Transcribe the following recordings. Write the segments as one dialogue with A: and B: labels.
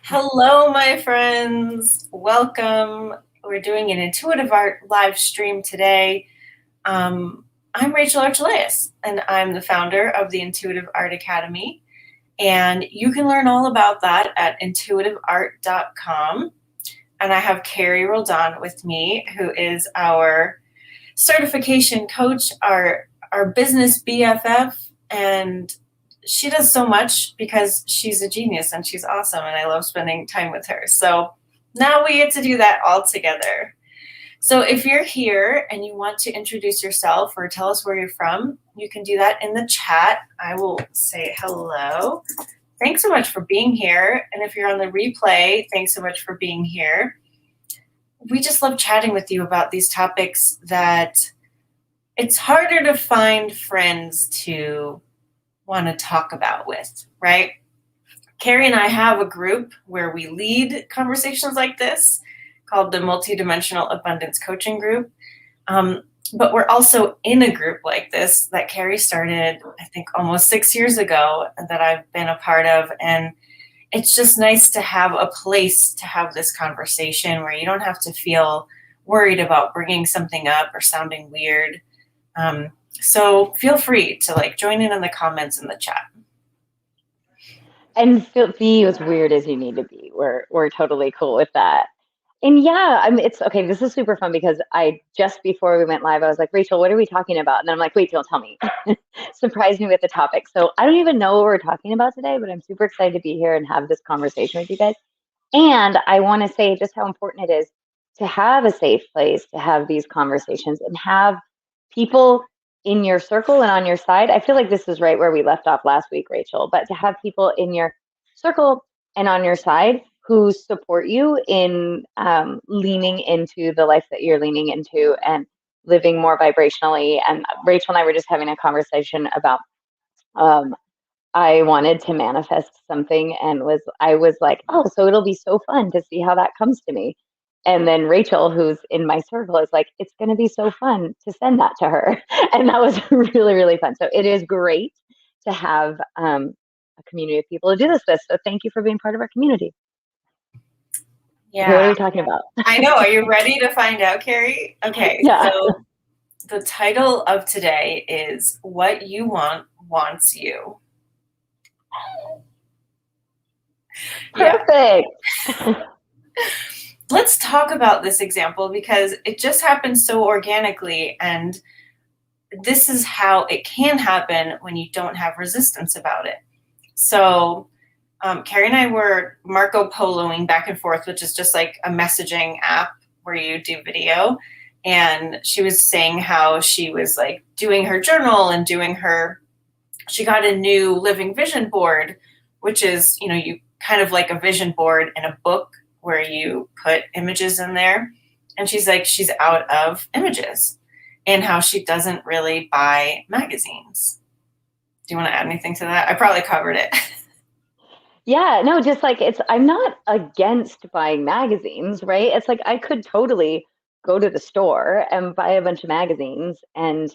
A: Hello, my friends. Welcome. We're doing an intuitive art live stream today. I'm Rachel Archelaus, and I'm the founder of the Intuitive Art Academy. And you can learn all about that at intuitiveart.com. And I have Carrie Roldan with me, who is our certification coach, our business BFF, and she does so much because she's a genius and she's awesome, and I love spending time with her. So now we get to do that all together. So if you're here and you want to introduce yourself or tell us where you're from, you can do that in the chat. I will say hello. Thanks so much for being here. And if you're on the replay, thanks so much for being here. We just love chatting with you about these topics that it's harder to find friends to want to talk about with, right? Carrie and I have a group where we lead conversations like this called the Multidimensional Abundance Coaching Group. But we're also in a group like this that Carrie started, I think, almost 6 years ago, that I've been a part of. And it's just nice to have a place to have this conversation where you don't have to feel worried about bringing something up or sounding weird. So feel free to join in the comments in the chat.
B: And be as weird as you need to be. We're totally cool with that. And yeah, it's okay. This is super fun because just before we went live, I was like, Rachel, what are we talking about? And then I'm like, wait, don't tell me. Surprise me with the topic. So I don't even know what we're talking about today, but I'm super excited to be here and have this conversation with you guys. And I want to say just how important it is to have a safe place to have these conversations and have people in your circle and on your side. I feel like this is right where we left off last week, Rachel, but to have people in your circle and on your side who support you in leaning into the life that you're leaning into and living more vibrationally. And Rachel and I were just having a conversation about I wanted to manifest something and I was like, oh, so it'll be so fun to see how that comes to me. And then Rachel, who's in my circle, is like, it's going to be so fun to send that to her. And that was really, really fun. So it is great to have a community of people to do this with. So thank you for being part of our community.
A: Yeah.
B: Okay, what are we talking about?
A: I know. Are you ready to find out, Carrie? Okay.
B: Yeah.
A: So the title of today is What You Want Wants You.
B: Perfect.
A: Yeah. Let's talk about this example because it just happens so organically, and this is how it can happen when you don't have resistance about it. So Carrie and I were Marco Poloing back and forth, which is just like a messaging app where you do video. And she was saying how she was doing her journal and she got a new living vision board, which is, you kind of like a vision board in a book where you put images in there. And she's like, she's out of images, and how she doesn't really buy magazines. Do you want to add anything to that? I probably covered it.
B: Yeah, no, just I'm not against buying magazines, right? It's like I could totally go to the store and buy a bunch of magazines and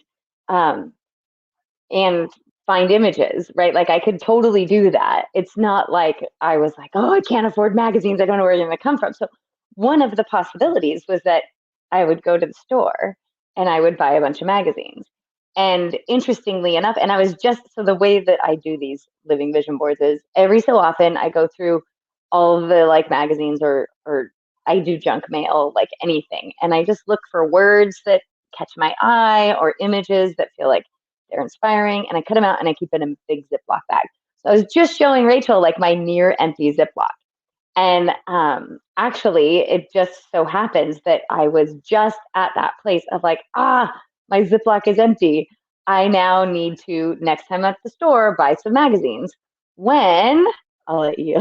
B: find images, right? Like I could totally do that. It's not like I was like, oh, I can't afford magazines. I don't know where they're going to come from. So one of the possibilities was that I would go to the store and I would buy a bunch of magazines. And interestingly enough, and I was so the way that I do these living vision boards is every so often I go through all of the magazines or I do junk mail, like anything. And I just look for words that catch my eye or images that feel like they're inspiring, and I cut them out and I keep it in a big Ziploc bag. So I was just showing Rachel my near empty Ziploc. And actually, it just so happens that I was just at that place of my Ziploc is empty. I now need to, next time at the store, buy some magazines. When, I'll let you.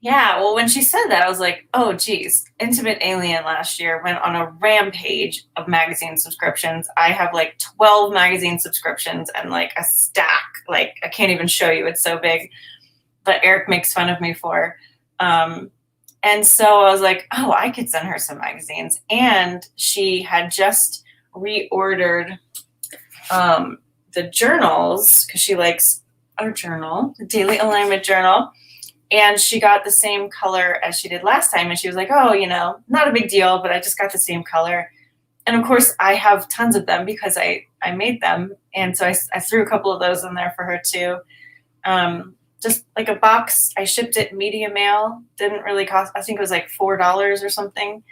A: Yeah, well, when she said that, I was like, oh, geez. Intimate Alien last year went on a rampage of magazine subscriptions. I have 12 magazine subscriptions and a stack. I can't even show you. It's so big. But Eric makes fun of me for. And so I was like, oh, I could send her some magazines. And she had just reordered the journals because she likes a journal, a daily alignment journal, and she got the same color as she did last time. And she was like, oh, not a big deal, but I just got the same color. And of course, I have tons of them because I made them. And so I threw a couple of those in there for her too. Just like a box. I shipped it media mail. Didn't really cost, I think it was like $4 or something,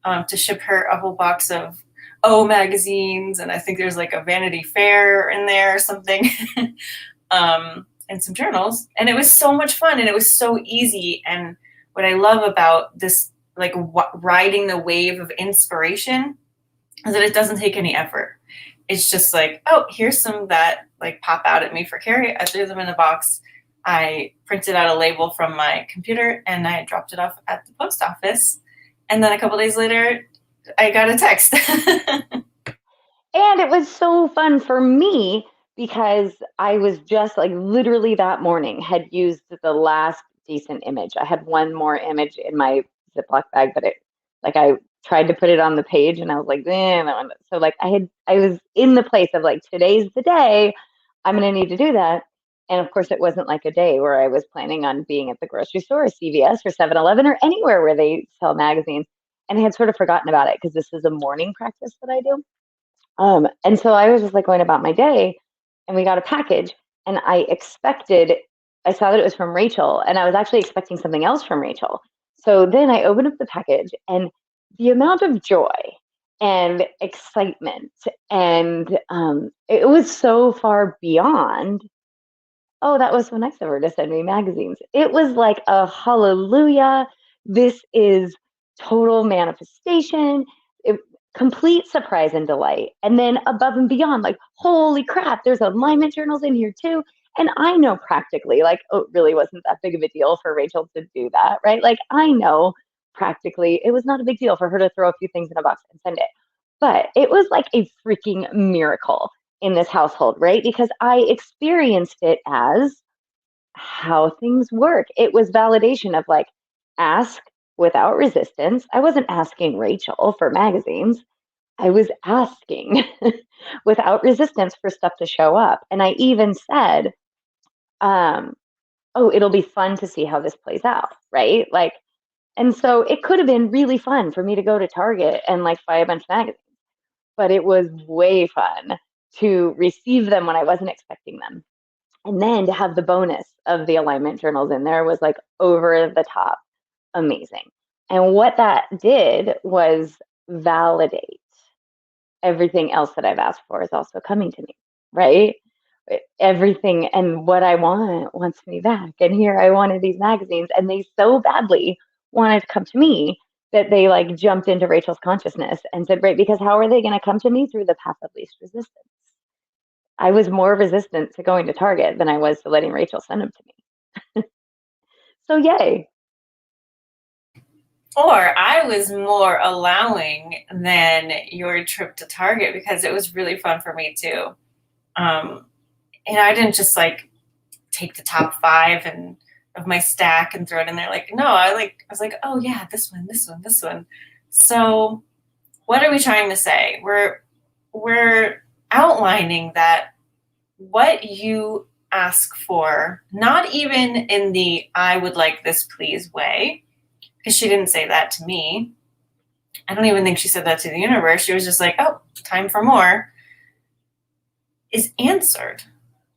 A: to ship her a whole box of magazines. And I think there's like a Vanity Fair in there or something. And some journals. And it was so much fun and it was so easy. And what I love about this, like riding the wave of inspiration, is that it doesn't take any effort. It's just like, oh, here's some that like pop out at me for Carrie. I threw them in a box. I printed out a label from my computer and I dropped it off at the post office. And then a couple days later, I got a text.
B: And it was so fun for me because I was just like literally that morning had used the last decent image. I had one more image in my Ziploc bag, but I tried to put it on the page and I was like, that one. So like I was in the place of like, today's the day I'm going to need to do that. And of course, it wasn't like a day where I was planning on being at the grocery store or CVS or 7-Eleven or anywhere where they sell magazines. And I had sort of forgotten about it because this is a morning practice that I do. And so I was just like going about my day and we got a package and I saw that it was from Rachel and I was actually expecting something else from Rachel. So then I opened up the package and the amount of joy and excitement and it was so far beyond, oh, that was so nice of her to send me magazines. It was like a hallelujah. This is total manifestation. It, complete surprise and delight. And then above and beyond, like, holy crap, there's alignment journals in here too. And I know practically, like, oh, it really wasn't that big of a deal for Rachel to do that, right? Like, I know practically it was not a big deal for her to throw a few things in a box and send it. But it was like a freaking miracle in this household, right? Because I experienced it as how things work. It was validation of like, ask without resistance. I wasn't asking Rachel for magazines. I was asking without resistance for stuff to show up. And I even said, oh, it'll be fun to see how this plays out, right? Like, and so it could have been really fun for me to go to Target and like buy a bunch of magazines, but it was way fun to receive them when I wasn't expecting them. And then to have the bonus of the alignment journals in there was like over the top amazing. And what that did was validate everything else that I've asked for is also coming to me, right? Everything and what I want wants me back. And here I wanted these magazines, and they so badly wanted to come to me that they like jumped into Rachel's consciousness and said, right, because how are they going to come to me? Through the path of least resistance. I was more resistant to going to Target than I was to letting Rachel send them to me. So yay.
A: Or I was more allowing than your trip to Target because it was really fun for me too. And I didn't just like take the top 5 and of my stack and throw it in there. Like, no, I was like, oh yeah, this one, this one, this one. So what are we trying to say? We're outlining that what you ask for, not even in the I would like this please way, because she didn't say that to me. I don't even think she said that to the universe. She was just like, oh, time for more, is answered.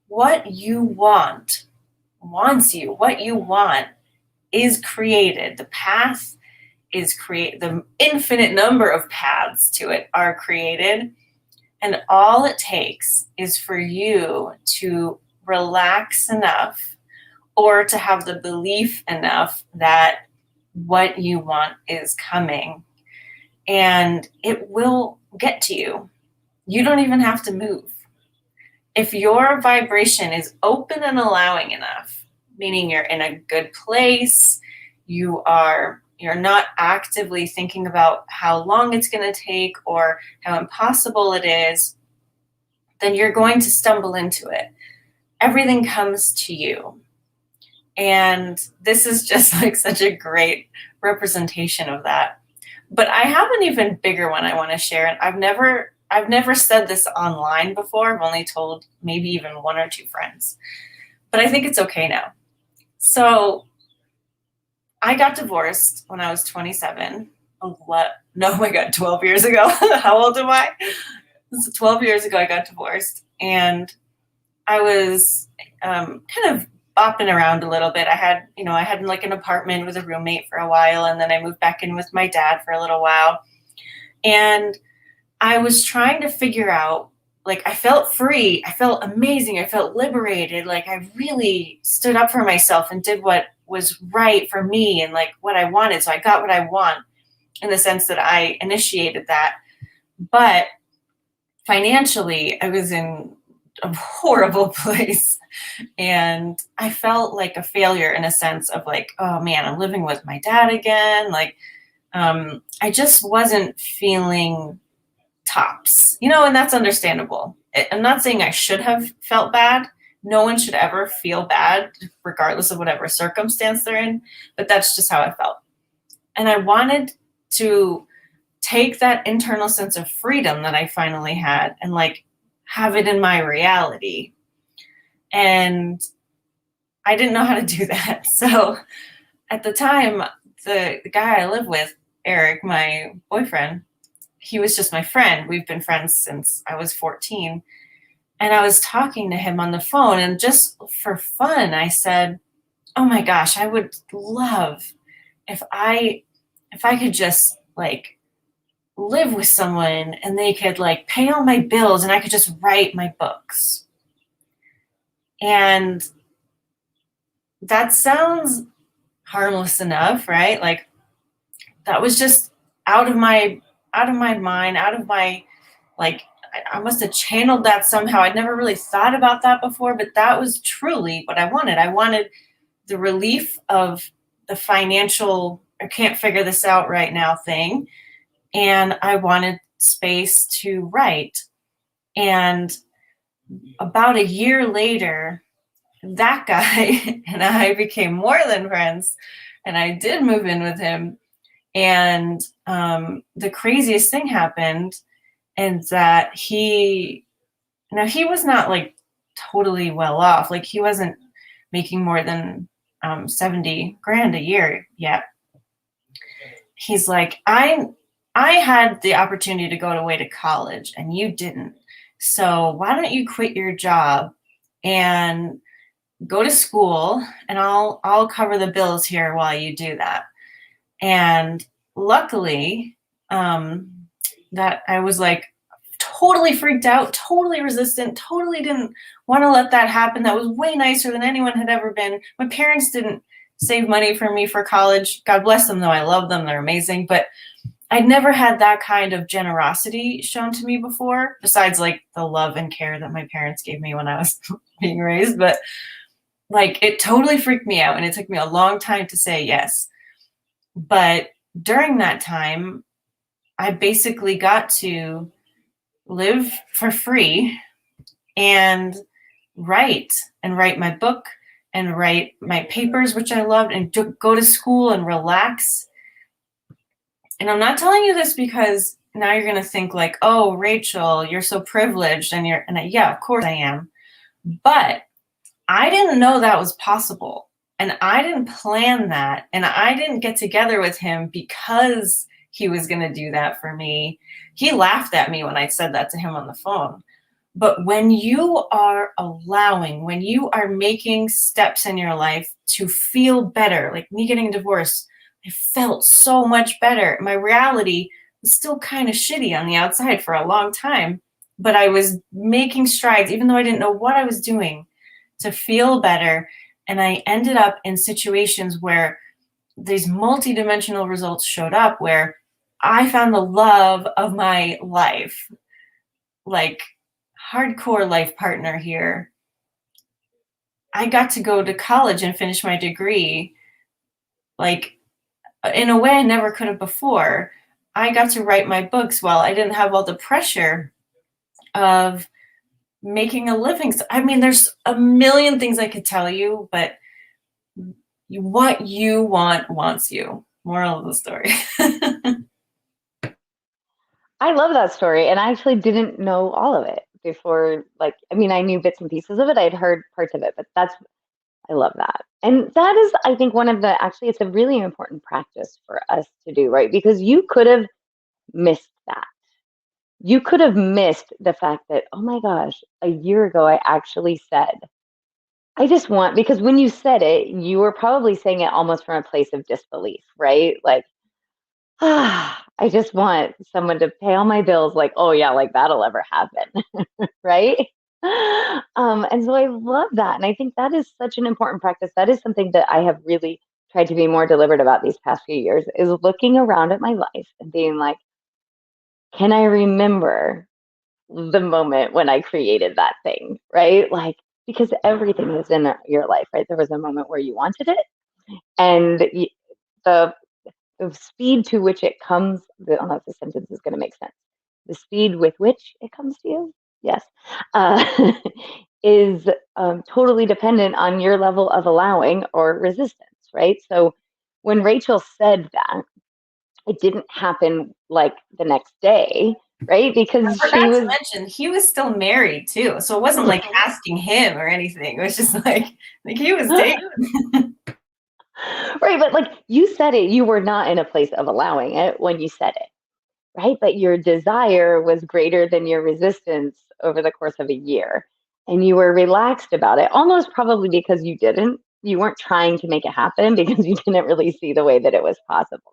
A: What you want wants you. What you want is created. The path is created. The infinite number of paths to it are created. And all it takes is for you to relax enough or to have the belief enough that what you want is coming, and it will get to you. You don't even have to move. If your vibration is open and allowing enough, meaning you're in a good place, you're not actively thinking about how long it's going to take or how impossible it is, then you're going to stumble into it. Everything comes to you. And this is just like such a great representation of that. But I have an even bigger one I want to share. And I've never said this online before. I've only told maybe even 1 or 2 friends. but I think it's okay now. So I got divorced when I was 27. Oh, what? No, oh my God, 12 years ago. How old am I? 12 years ago, I got divorced. And I was kind of bopping around a little bit. I had like an apartment with a roommate for a while, and then I moved back in with my dad for a little while. And I was trying to figure out, like, I felt free. I felt amazing. I felt liberated. Like, I really stood up for myself and did what was right for me and like what I wanted. So I got what I want in the sense that I initiated that. But financially, I was in a horrible place. And I felt like a failure in a sense of like, oh man, I'm living with my dad again. Like, I just wasn't feeling tops, and that's understandable. I'm not saying I should have felt bad. No one should ever feel bad, regardless of whatever circumstance they're in, but that's just how I felt. And I wanted to take that internal sense of freedom that I finally had and like have it in my reality. And I didn't know how to do that. So at the time, the guy I live with, Eric, my boyfriend, he was just my friend. We've been friends since I was 14. And I was talking to him on the phone, and just for fun, I said, "Oh my gosh, I would love if I could just like live with someone and they could like pay all my bills and I could just write my books." And that sounds harmless enough, right? Like that was just out of my mind, out of my like I must have channeled that somehow. I'd never really thought about that before, but that was truly what I wanted. I wanted the relief of the financial, I can't figure this out right now thing. And I wanted space to write. And about a year later, that guy and I became more than friends. And I did move in with him. And the craziest thing happened, and that he was not like totally well off. Like he wasn't making more than 70 grand a year yet. He's like, I had the opportunity to go away to college and you didn't. So why don't you quit your job and go to school, and I'll cover the bills here while you do that. And luckily, that I was like totally freaked out, totally resistant, totally didn't want to let that happen. That was way nicer than anyone had ever been. My parents didn't save money for me for college. God bless them, though. I love them. They're amazing. But I'd never had that kind of generosity shown to me before, besides like the love and care that my parents gave me when I was being raised. But like it totally freaked me out, and it took me a long time to say yes. But during that time, I basically got to live for free and write my book and write my papers, which I loved, and go to school and relax. And I'm not telling you this because now you're going to think like, oh, Rachel, you're so privileged. Yeah, of course I am. But I didn't know that was possible. And I didn't plan that. And I didn't get together with him because he was going to do that for me. He laughed at me when I said that to him on the phone. But when you are when you are making steps in your life to feel better, like me getting divorced, I felt so much better. My reality was still kind of shitty on the outside for a long time, but I was making strides, even though I didn't know what I was doing, to feel better. And I ended up in situations where these multidimensional results showed up, where I found the love of my life, like hardcore life partner here. I got to go to college and finish my degree, like in a way I never could have before. I got to write my books while I didn't have all the pressure of making a living. I mean, there's a million things I could tell you, but what you want wants you. Moral of the story.
B: I love that story, and I actually didn't know all of it before. Like, I mean, I knew bits and pieces of it. I'd heard parts of it, but I love that. And that is, I think, one of the, actually, it's a really important practice for us to do, right? Because you could have missed that. You could have missed the fact that, oh my gosh, a year ago, I actually said, I just want, because when you said it, you were probably saying it almost from a place of disbelief, right? Like, I just want someone to pay all my bills. Like, oh yeah, like that'll ever happen, right? And so I love that. And I think that is such an important practice. That is something that I have really tried to be more deliberate about these past few years, is looking around at my life and being like, can I remember the moment when I created that thing, right? Like, because everything is in your life, right? There was a moment where you wanted it, and the the speed to which it comes, I don't know if this sentence is going to make sense. The speed with which it comes to you, yes, uh, is totally dependent on your level of allowing or resistance, right? So when Rachel said that, it didn't happen like the next day, right?
A: I
B: Because
A: forgot
B: she
A: to
B: was
A: mention he was still married too, so it wasn't like asking him or anything. It was just like he was dating.
B: right, but like you said it, you were not in a place of allowing it when you said it, right? But your desire was greater than your resistance over the course of a year. And you were relaxed about it, almost probably because you weren't trying to make it happen because you didn't really see the way that it was possible.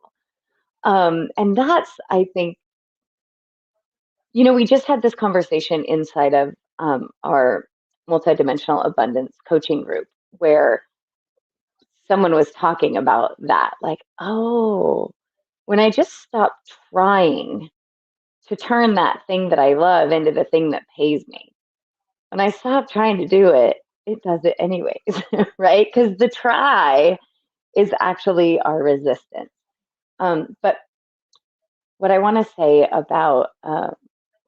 B: And that's, I think, we just had this conversation inside of our multidimensional abundance coaching group where someone was talking about that, like, oh, when I just stopped trying to turn that thing that I love into the thing that pays me. When I stop trying to do it, it does it anyways, right? Because the try is actually our resistance. But what I want to say about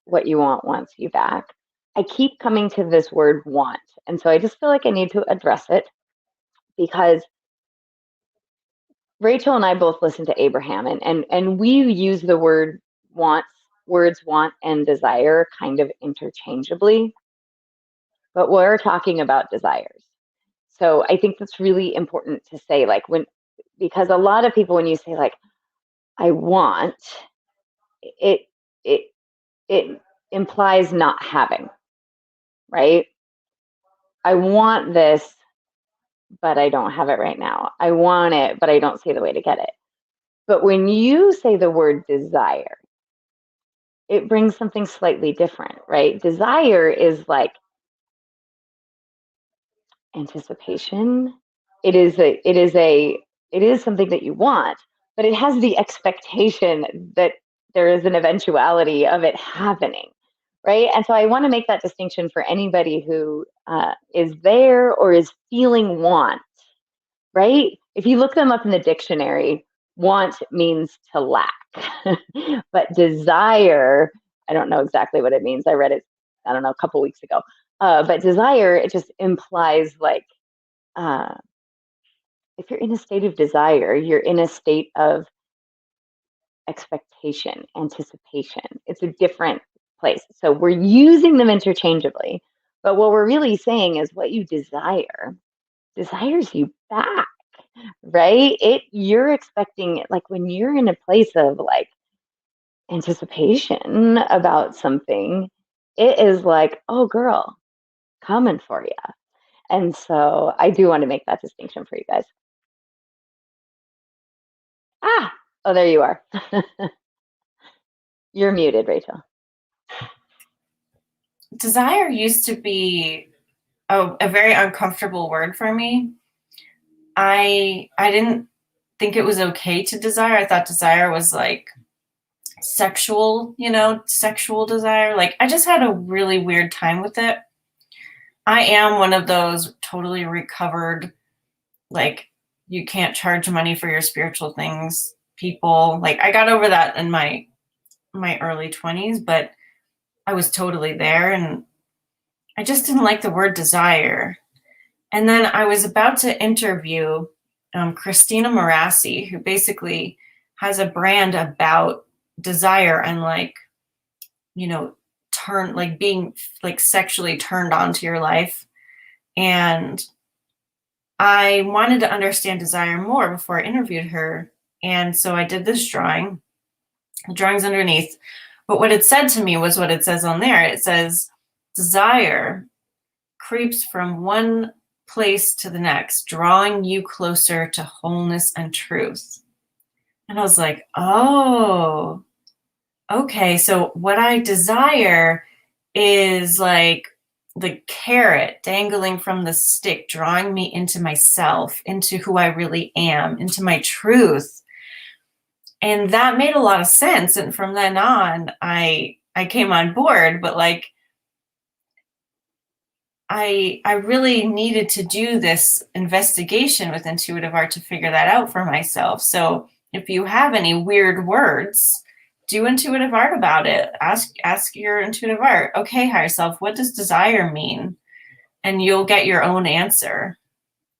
B: what you want wants you back, I keep coming to this word want. And so I just feel like I need to address it because Rachel and I both listen to Abraham, and we use the words want and desire kind of interchangeably, but we're talking about desires. So I think that's really important to say, like, because a lot of people, when you say like, I want, it, it, it implies not having, right? I want this, but I don't have it right now. I want it, but I don't see the way to get it. But when you say the word desire, it brings something slightly different, right? Desire is like anticipation. It is something that you want, but it has the expectation that there is an eventuality of it happening, right? And so I want to make that distinction for anybody who is there or is feeling want, right? If you look them up in the dictionary, want means to lack, but desire, I don't know exactly what it means. I read it, I don't know, a couple weeks ago. But desire, it just implies like, uh, if you're in a state of desire, you're in a state of expectation, anticipation. It's a different place. So we're using them interchangeably, but what we're really saying is what you desires you back, right? You're expecting it, like when you're in a place of like anticipation about something, it is like, oh girl, coming for you. And so I do want to make that distinction for you guys. Ah, oh, there you are. You're muted, Rachel.
A: Desire used to be a very uncomfortable word for me. I didn't think it was okay to desire. I thought desire was like sexual, sexual desire. Like I just had a really weird time with it. I am one of those totally recovered, like you can't charge money for your spiritual things people. Like I got over that in my early 20s, but I was totally there and I just didn't like the word desire. And then I was about to interview Christina Marassi, who basically has a brand about desire and like, being like sexually turned on to your life. And I wanted to understand desire more before I interviewed her. And so I did this drawing. The drawing's underneath. But what it said to me was what it says on there. It says, desire creeps from one place to the next, drawing you closer to wholeness and truth. And I was like, oh, okay. So what I desire is like the carrot dangling from the stick, drawing me into myself, into who I really am, into my truth. And that made a lot of sense. And from then on, I came on board, but like I really needed to do this investigation with intuitive art to figure that out for myself. So if you have any weird words, do intuitive art about it. Ask your intuitive art, okay, higher self, what does desire mean? And you'll get your own answer.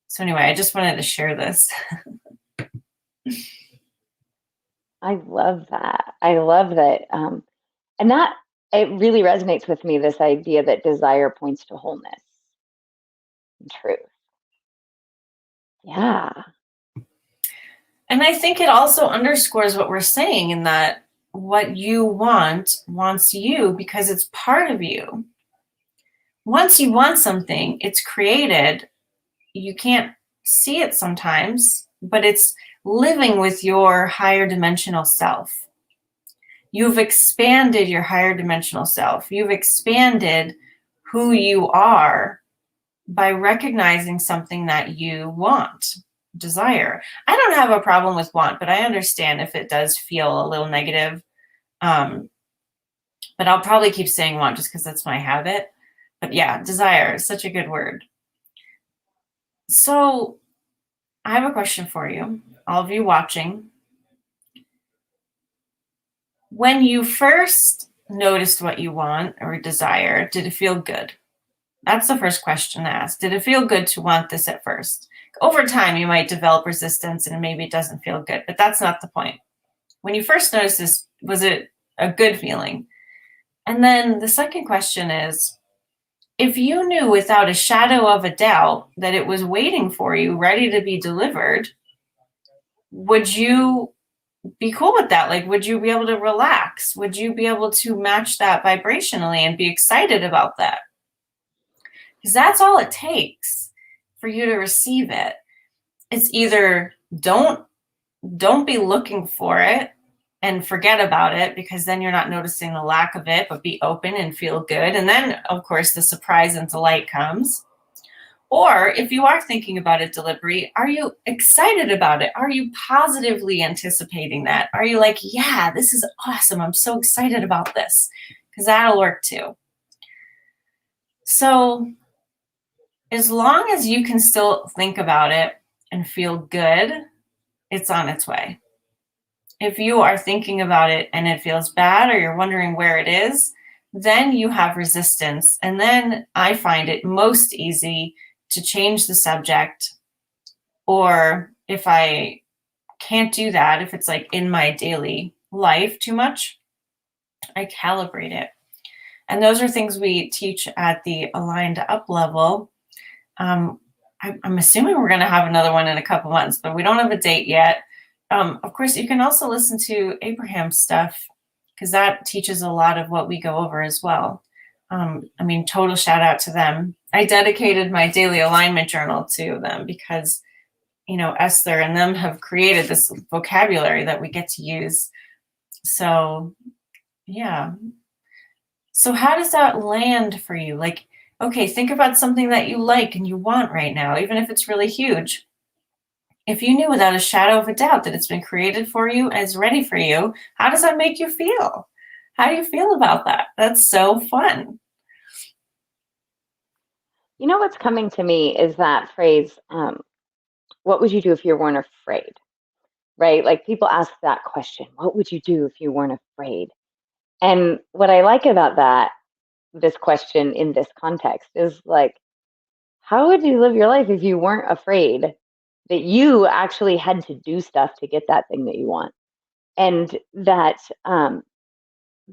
A: So anyway, I just wanted to share this.
B: I love that. I love that. And that, it really resonates with me, this idea that desire points to wholeness and truth. Yeah.
A: And I think it also underscores what we're saying in that what you want wants you because it's part of you. Once you want something, it's created. You can't see it sometimes, but it's living with your higher dimensional self. You've expanded your higher dimensional self. You've expanded who you are by recognizing something that you want, desire. I don't have a problem with want, but I understand if it does feel a little negative. But I'll probably keep saying want just because that's my habit. But yeah, desire is such a good word. So I have a question for you, all of you watching. When you first noticed what you want or desire, did it feel good? That's the first question to ask. Did it feel good to want this at first? Over time, you might develop resistance and maybe it doesn't feel good, but that's not the point. When you first noticed this, was it a good feeling? And then the second question is, if you knew without a shadow of a doubt that it was waiting for you, ready to be delivered, would you be cool with that? Like, would you be able to relax? Would you be able to match that vibrationally and be excited about that? Because that's all it takes for you to receive it. It's either don't be looking for it and forget about it, because then you're not noticing the lack of it, but be open and feel good. And then, of course, the surprise and delight comes. Or if you are thinking about it deliberately, are you excited about it? Are you positively anticipating that? Are you like, yeah, this is awesome. I'm so excited about this, because that'll work too. So as long as you can still think about it and feel good, it's on its way. If you are thinking about it and it feels bad, or you're wondering where it is, then you have resistance. And then I find it most easy to change the subject. Or if I can't do that, if it's like in my daily life too much, I calibrate it. And those are things we teach at the Aligned Up level. I'm assuming we're going to have another one in a couple months, but we don't have a date yet. Of course, you can also listen to Abraham's stuff, because that teaches a lot of what we go over as well. Total shout out to them. I dedicated my daily alignment journal to them because, Esther and them have created this vocabulary that we get to use. So, yeah. So how does that land for you? Like, okay, think about something that you like and you want right now, even if it's really huge. If you knew without a shadow of a doubt that it's been created for you and is ready for you, how does that make you feel? How do you feel about that? That's so fun.
B: You know what's coming to me is that phrase, what would you do if you weren't afraid? Right? Like, people ask that question, what would you do if you weren't afraid? And what I like about this question in this context is like, how would you live your life if you weren't afraid that you actually had to do stuff to get that thing that you want? And that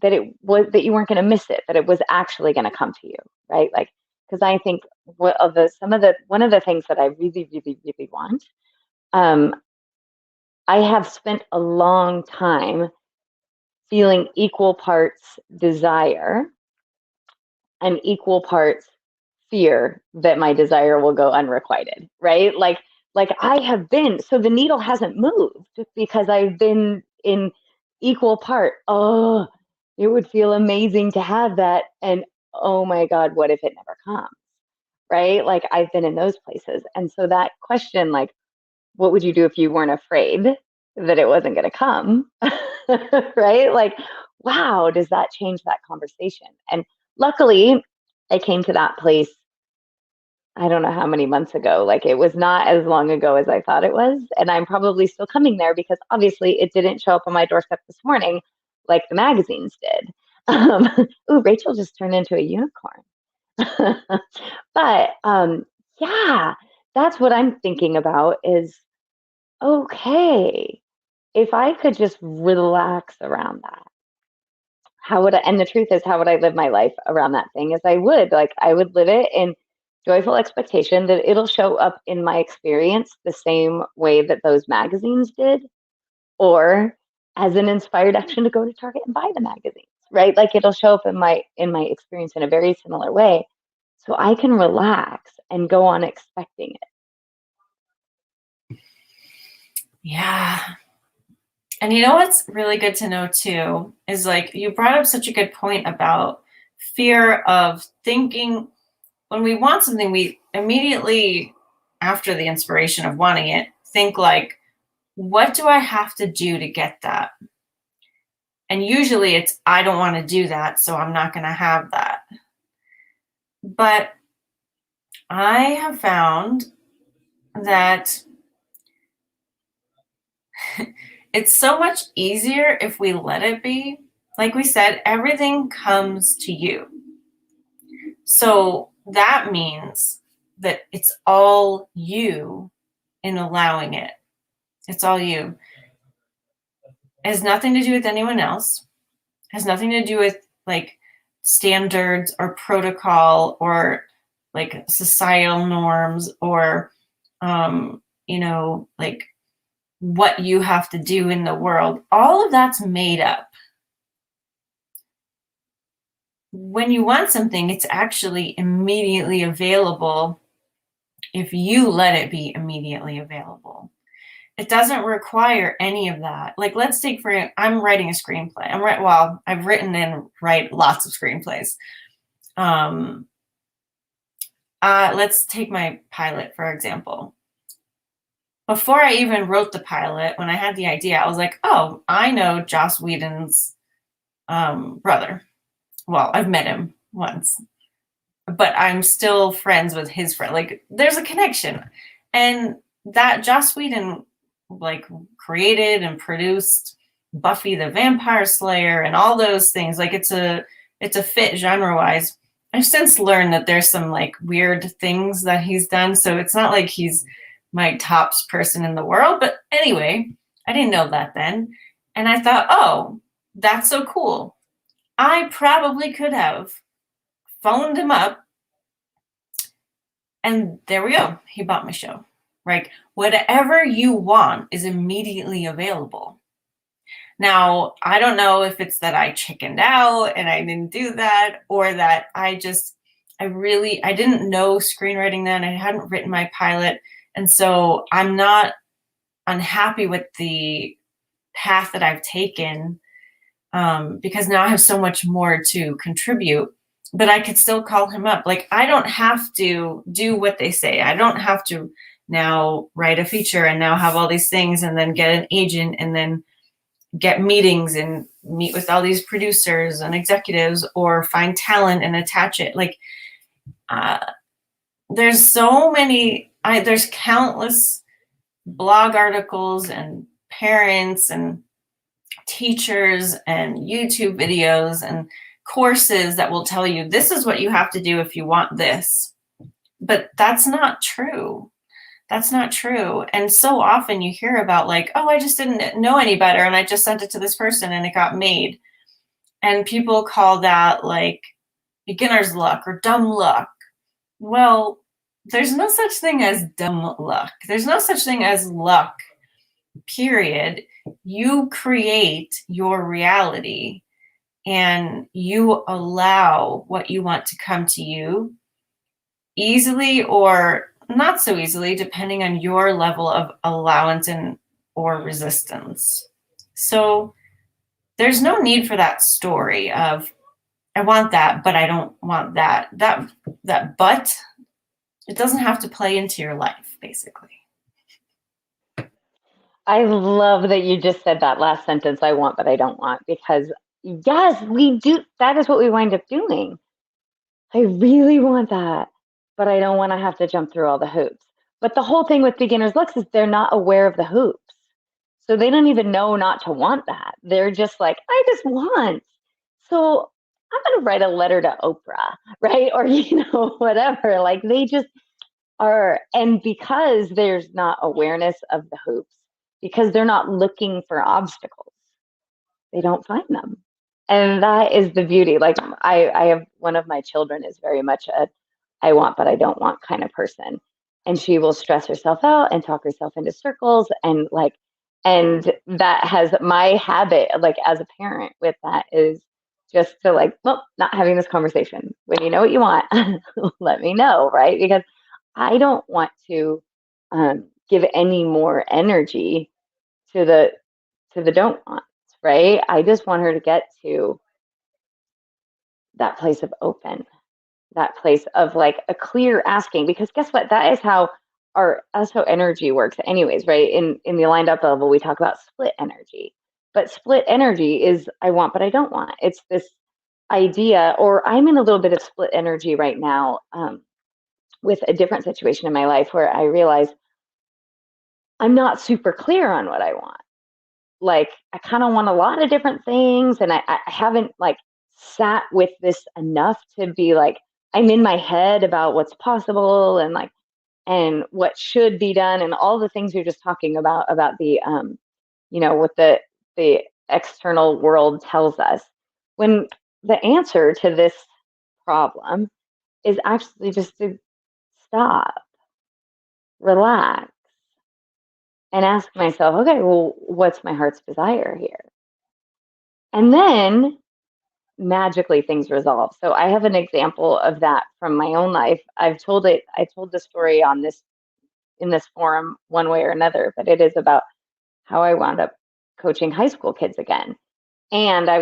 B: that it was, that you weren't going to miss it, that it was actually going to come to you, right? Like, because I think one of the things that I really, really, really want, I have spent a long time feeling equal parts desire and equal parts fear that my desire will go unrequited, right? Like I have been, so the needle hasn't moved because I've been in equal part. Oh, it would feel amazing to have that. And oh my God, what if it never comes? Right? Like I've been in those places. And so that question, like, what would you do if you weren't afraid that it wasn't going to come? Right? Like, wow, does that change that conversation? And luckily, I came to that place, I don't know how many months ago. Like, it was not as long ago as I thought it was. And I'm probably still coming there because obviously it didn't show up on my doorstep this morning like the magazines did. Ooh, Rachel just turned into a unicorn. But yeah, that's what I'm thinking about is, okay, if I could just relax around that, how would I, and the truth is, how would I live my life around that thing? Is I would, like, I would live it in joyful expectation that it'll show up in my experience the same way that those magazines did, or as an inspired action to go to Target and buy the magazines, right? Like it'll show up in my experience in a very similar way. So I can relax and go on expecting it.
A: Yeah. And you know what's really good to know too is like you brought up such a good point about fear of thinking when we want something, we immediately, after the inspiration of wanting it, think like, what do I have to do to get that? And usually it's, I don't want to do that, so I'm not going to have that. But I have found that it's so much easier if we let it be. Like we said, everything comes to you. So that means that it's all you in allowing it. It's all you. It has nothing to do with anyone else. It has nothing to do with like standards or protocol or like societal norms or like what you have to do in the world. All of that's made up. When you want something, it's actually immediately available if you let it be immediately available. It doesn't require any of that. Like, let's take I'm writing a screenplay. I've written and write lots of screenplays. Let's take my pilot, for example. Before I even wrote the pilot, when I had the idea, I was like, oh, I know Joss Whedon's brother. Well, I've met him once, but I'm still friends with his friend. Like, there's a connection. And that Joss Whedon, like, created and produced Buffy the Vampire Slayer and all those things. Like, it's a fit genre-wise. I've since learned that there's some, like, weird things that he's done, so it's not like he's my tops person in the world. But anyway, I didn't know that then. And I thought, oh, that's so cool. I probably could have phoned him up, and there we go. He bought my show, right? Whatever you want is immediately available. Now, I don't know if it's that I chickened out and I didn't do that, or that I didn't know screenwriting then. I hadn't written my pilot. And so I'm not unhappy with the path that I've taken, because now I have so much more to contribute. But I could still call him up. Like, I don't have to do what they say. I don't have to now write a feature and now have all these things and then get an agent and then get meetings and meet with all these producers and executives or find talent and attach it. Like, there's so many, there's countless blog articles and parents and teachers and YouTube videos and courses that will tell you this is what you have to do if you want this. But that's not true. That's not true. And so often you hear about like, oh, I just didn't know any better and I just sent it to this person and it got made. And people call that like beginner's luck or dumb luck. Well, there's no such thing as dumb luck. There's no such thing as luck, period. You create your reality and you allow what you want to come to you easily or not so easily, depending on your level of allowance and or resistance. So there's no need for that story of I want that, but I don't want that. That but it doesn't have to play into your life, basically.
B: I love that you just said that last sentence, I want, but I don't want, because yes, we do. That is what we wind up doing. I really want that, but I don't want to have to jump through all the hoops. But the whole thing with beginner's luck is they're not aware of the hoops. So they don't even know not to want that. They're just like, I just want. So I'm going to write a letter to Oprah, right? Or, whatever. Like they just are. And because there's not awareness of the hoops, because they're not looking for obstacles, they don't find them. And that is the beauty. Like I have one of my children is very much a I want but I don't want kind of person. And she will stress herself out and talk herself into circles and that has my habit like as a parent with that is just to like, well, not having this conversation. When you know what you want, let me know, right? Because I don't want to give any more energy to the don't want, right? I just want her to get to that place of open, that place of like a clear asking, because guess what? That's how energy works anyways, right? In the aligned up level, we talk about split energy. But split energy is I want, but I don't want. It's this idea, or I'm in a little bit of split energy right now with a different situation in my life where I realize I'm not super clear on what I want. Like I kind of want a lot of different things and I haven't like sat with this enough to be like I'm in my head about what's possible and like and what should be done and all the things you're just talking about the what the external world tells us when the answer to this problem is actually just to stop, relax, and ask myself, okay, well, what's my heart's desire here? And then magically things resolve. So I have an example of that from my own life. I told the story on this in this forum one way or another, but it is about how I wound up coaching high school kids again. And I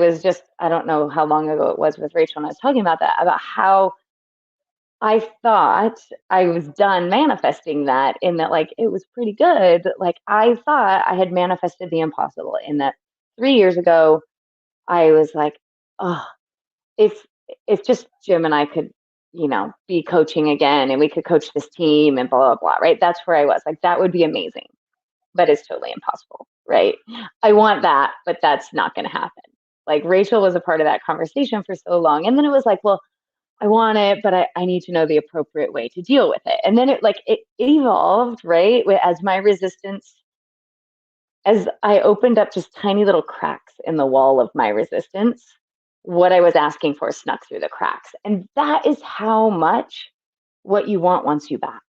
B: don't know how long ago it was with Rachel, and I was talking about that, about how I thought I was done manifesting that, in that, like, it was pretty good. Like, I thought I had manifested the impossible, in that 3 years ago, I was like, oh, if if just Jim and I could, be coaching again and we could coach this team and blah, blah, blah, right? That's where I was like, that would be amazing, but it's totally impossible, right? I want that, but that's not going to happen. Like Rachel was a part of that conversation for so long. And then it was like, well, I want it, but I need to know the appropriate way to deal with it. And then it evolved, right? As my resistance, as I opened up just tiny little cracks in the wall of my resistance, what I was asking for snuck through the cracks. And that is how much what you want wants you back.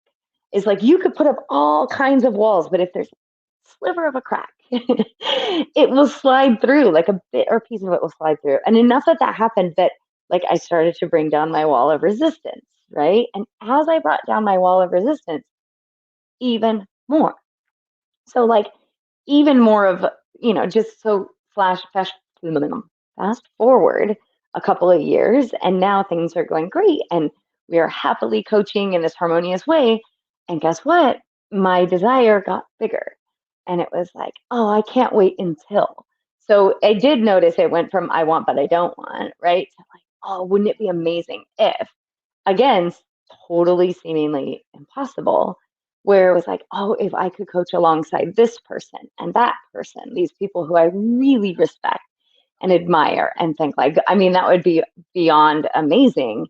B: Is like you could put up all kinds of walls, but if there's a sliver of a crack, it will slide through, like a bit or piece of it will slide through. And enough that happened that like I started to bring down my wall of resistance, right? And as I brought down my wall of resistance, even more. So like even more of, just so fast forward a couple of years, and now things are going great, and we are happily coaching in this harmonious way. And guess what? My desire got bigger, and it was like, oh, I can't wait until. So I did notice it went from I want but I don't want, right, to like, oh, wouldn't it be amazing if, again, totally seemingly impossible, where it was like, oh, if I could coach alongside this person and that person, these people who I really respect and admire and think like, I mean, that would be beyond amazing,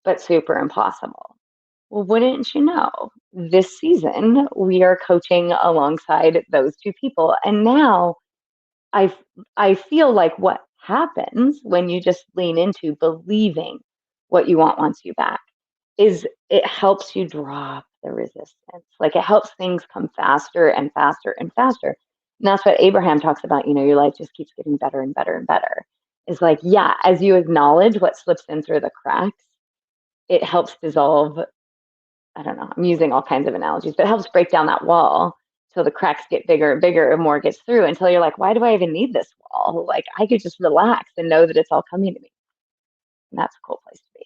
B: but super impossible. Well, wouldn't you know, this season we are coaching alongside those two people. And now I, I feel like what happens when you just lean into believing what you want wants you back is it helps you drop the resistance. Like it helps things come faster and faster and faster. And that's what Abraham talks about, your life just keeps getting better and better and better. It's like, yeah, as you acknowledge what slips in through the cracks, it helps dissolve. I don't know, I'm using all kinds of analogies, but it helps break down that wall till the cracks get bigger and bigger and more gets through until you're like, why do I even need this wall? Like I could just relax and know that it's all coming to me. And that's a cool place to be.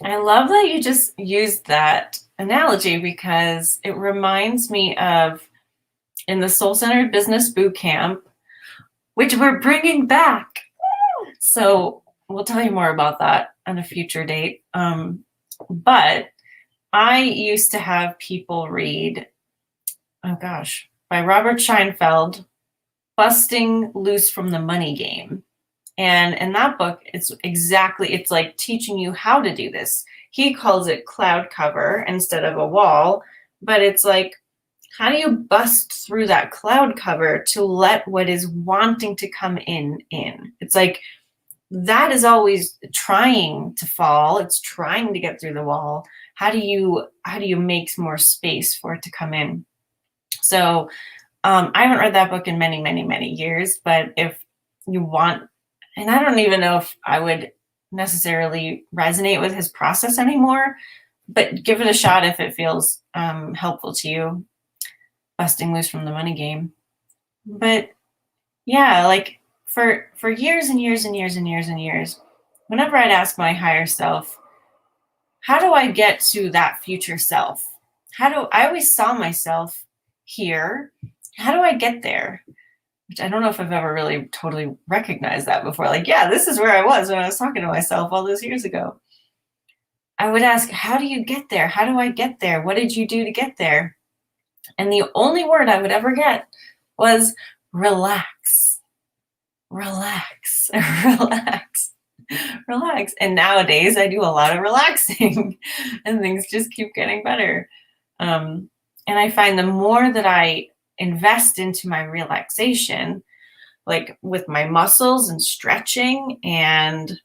A: I love that you just used that analogy because it reminds me of in the Soul Centered Business Boot Camp, which we're bringing back. So we'll tell you more about that on a future date. But I used to have people read, by Robert Scheinfeld, Busting Loose from the Money Game. And in that book, it's like teaching you how to do this. He calls it cloud cover instead of a wall, but it's like, how do you bust through that cloud cover to let what is wanting to come in? It's like, that is always trying to fall. It's trying to get through the wall. How do you make more space for it to come in? So I haven't read that book in many, many, many years, but if you want, and I don't even know if I would necessarily resonate with his process anymore, but give it a shot if it feels helpful to you, Busting Loose from the Money Game. But yeah, like for years and years and years and years and years, whenever I'd ask my higher self, how do I get to that future self? I always saw myself here. How do I get there? Which I don't know if I've ever really totally recognized that before. Like, yeah, this is where I was when I was talking to myself all those years ago. I would ask, how do you get there? How do I get there? What did you do to get there? And the only word I would ever get was relax, relax, relax, relax. And nowadays I do a lot of relaxing and things just keep getting better. And I find the more that I invest into my relaxation, like with my muscles and stretching and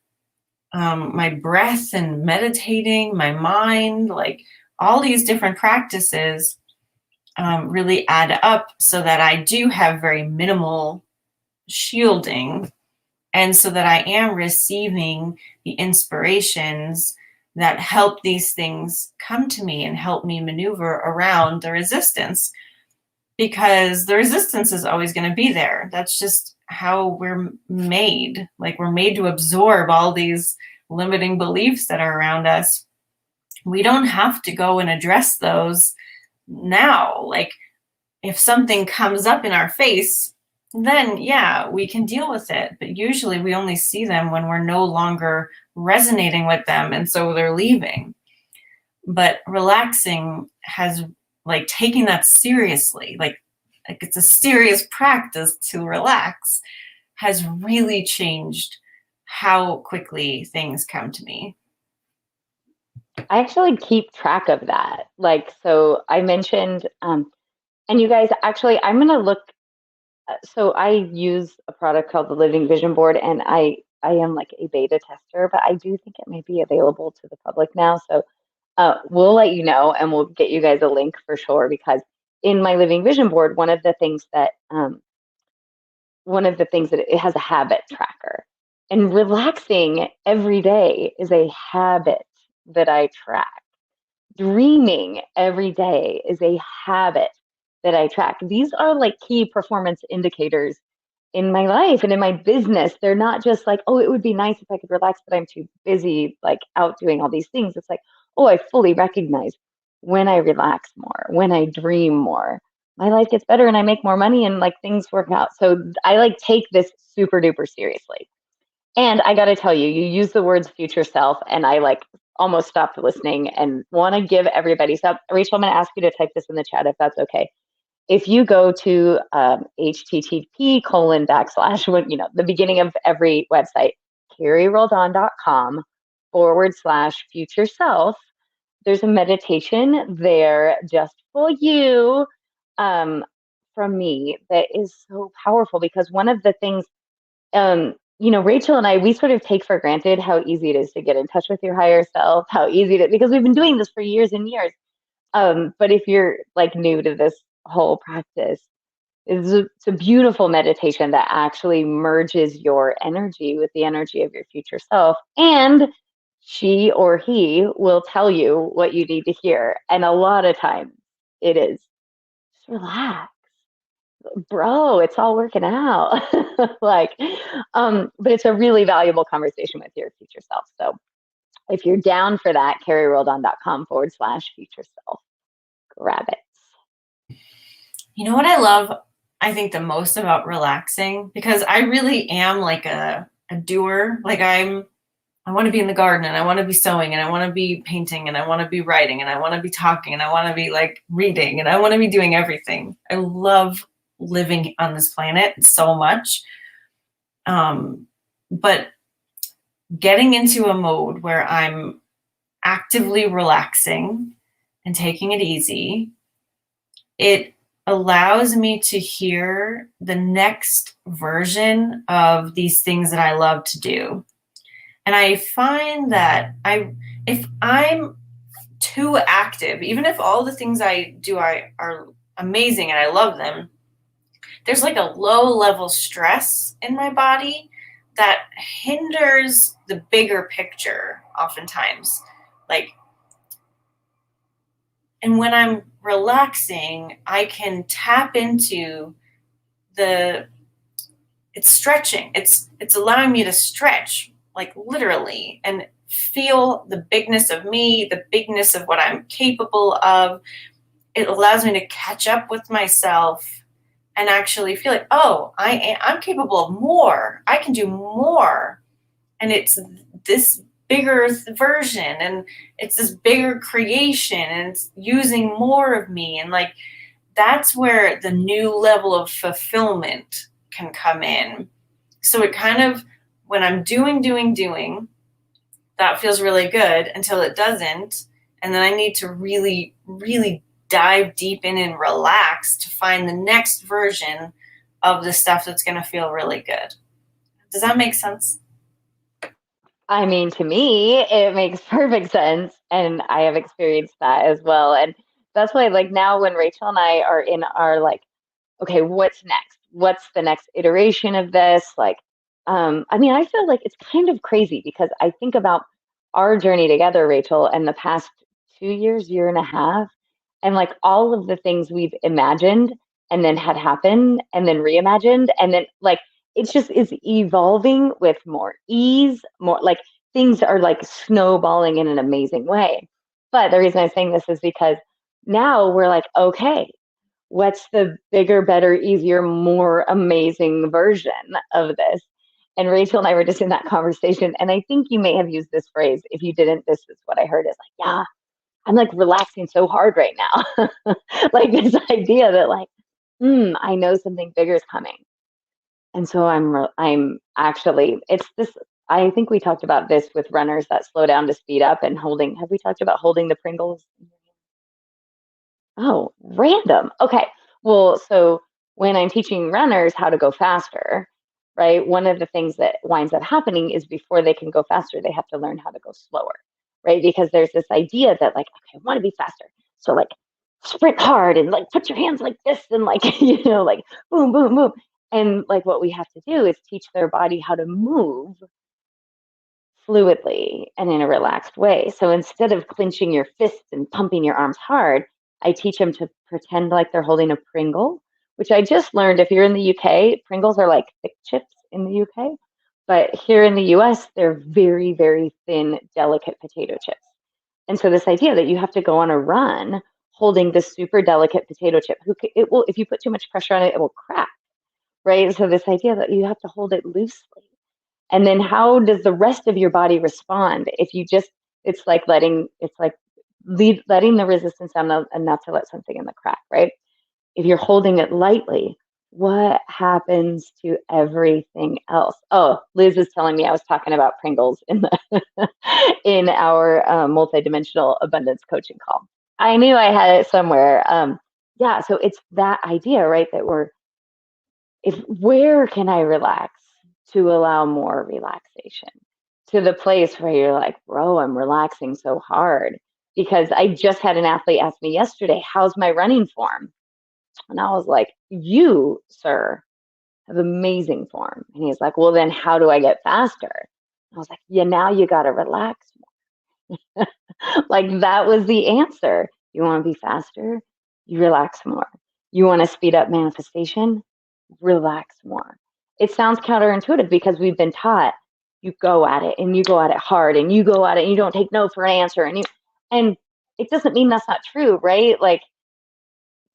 A: my breath and meditating, my mind, like all these different practices really add up so that I do have very minimal shielding, and so that I am receiving the inspirations that help these things come to me and help me maneuver around the resistance, because the resistance is always going to be there. That's just how we're made. Like, we're made to absorb all these limiting beliefs that are around us. We don't have to go and address those now. Like, if something comes up in our face, then yeah, we can deal with it. But usually we only see them when we're no longer resonating with them, and so they're leaving. But relaxing has, like, taking that seriously, like it's a serious practice to relax, has really changed how quickly things come to me.
B: I actually keep track of that. Like, so I mentioned, and you guys, actually, I'm going to look. So I use a product called the Living Vision Board, and I am like a beta tester, but I do think it may be available to the public now. So we'll let you know, and we'll get you guys a link for sure, because in my Living Vision Board, one of the things that it has a habit tracker, and relaxing every day is a habit that I track. Dreaming every day is a habit that I track. These are like key performance indicators in my life and in my business. They're not just like, oh, it would be nice if I could relax, but I'm too busy, like out doing all these things. It's like, oh, I fully recognize when I relax more, when I dream more, my life gets better and I make more money and like things work out. So I like take this super duper seriously. And I got to tell you, you use the words future self, and I like almost stopped listening and want to give everybody. So, Rachel, I'm going to ask you to type this in the chat if that's okay. If you go to http:// the beginning of every website, carrieroldan.com/future self, there's a meditation there just for you from me that is so powerful, because one of the things Rachel and I, we sort of take for granted how easy it is to get in touch with your higher self, how easy because we've been doing this for years and years. But if you're like new to this whole practice, it's a beautiful meditation that actually merges your energy with the energy of your future self. And she or he will tell you what you need to hear. And a lot of times it is just relax, bro, it's all working out. like, but it's a really valuable conversation with your future self. So if you're down for that, carryroldan.com/future self, grab it.
A: You know what I love, I think, the most about relaxing? Because I really am like a doer. Like I want to be in the garden and I want to be sewing and I want to be painting and I want to be writing and I want to be talking and I want to be like reading and I want to be doing everything. I love living on this planet so much. But getting into a mode where I'm actively relaxing and taking it easy, it allows me to hear the next version of these things that I love to do. And I find that if I'm too active, even if all the things I do are amazing and I love them, there's like a low level stress in my body that hinders the bigger picture oftentimes. Like, and when I'm relaxing, I can tap into it's stretching. It's allowing me to stretch, like literally, and feel the bigness of me, the bigness of what I'm capable of. It allows me to catch up with myself and actually feel like, oh, I'm capable of more. I can do more. And it's this bigger version and it's this bigger creation and it's using more of me. And like, that's where the new level of fulfillment can come in. So it kind of, when I'm doing, that feels really good until it doesn't. And then I need to really, really dive deep in and relax to find the next version of the stuff that's going to feel really good. Does that make sense?
B: I mean, to me, it makes perfect sense. And I have experienced that as well. And that's why, like, now when Rachel and I are in our, like, okay, what's next? What's the next iteration of this? Like, I mean, I feel like it's kind of crazy because I think about our journey together, Rachel, and the past 2 years, year and a half, and like all of the things we've imagined and then had happen and then reimagined. And then like it's just is evolving with more ease, more like things are like snowballing in an amazing way. But the reason I'm saying this is because now we're like, okay, what's the bigger, better, easier, more amazing version of this? And Rachel and I were just in that conversation. And I think you may have used this phrase. If you didn't, this is what I heard is like, yeah, I'm like relaxing so hard right now. like this idea that like, I know something bigger is coming. And so I'm actually, it's this, I think we talked about this with runners that slow down to speed up and holding, have we talked about holding the Pringles? Oh, random. Okay. Well, so when I'm teaching runners how to go faster, right, one of the things that winds up happening is before they can go faster, they have to learn how to go slower, right? Because there's this idea that, like, okay, I want to be faster. So, like, sprint hard and, like, put your hands like this and, like, like, boom, boom, boom. And, like, what we have to do is teach their body how to move fluidly and in a relaxed way. So instead of clenching your fists and pumping your arms hard, I teach them to pretend like they're holding a Pringle, which I just learned if you're in the UK, Pringles are like thick chips in the UK. But here in the US, they're very, very thin, delicate potato chips. And so this idea that you have to go on a run holding this super delicate potato chip, it will, if you put too much pressure on it, it will crack, right? So this idea that you have to hold it loosely, and then how does the rest of your body respond if you just, it's like letting the resistance down and not to let something in the crack, right? If you're holding it lightly, what happens to everything else? Oh, Liz is telling me I was talking about Pringles in the in our multidimensional abundance coaching call. I knew I had it somewhere. Yeah, so it's that idea, right? That where can I relax? to allow more relaxation, to the place where you're like, bro, I'm relaxing so hard. Because I just had an athlete ask me yesterday, how's my running form? And I was like, you, sir, have amazing form. And he's like, well, then how do I get faster? I was like, yeah, now you got to relax. Like that was the answer. You want to be faster? You relax more. You want to speed up manifestation? Relax more. It sounds counterintuitive because we've been taught you go at it and you go at it hard and you go at it and you don't take no for an answer and it doesn't mean that's not true, right? Like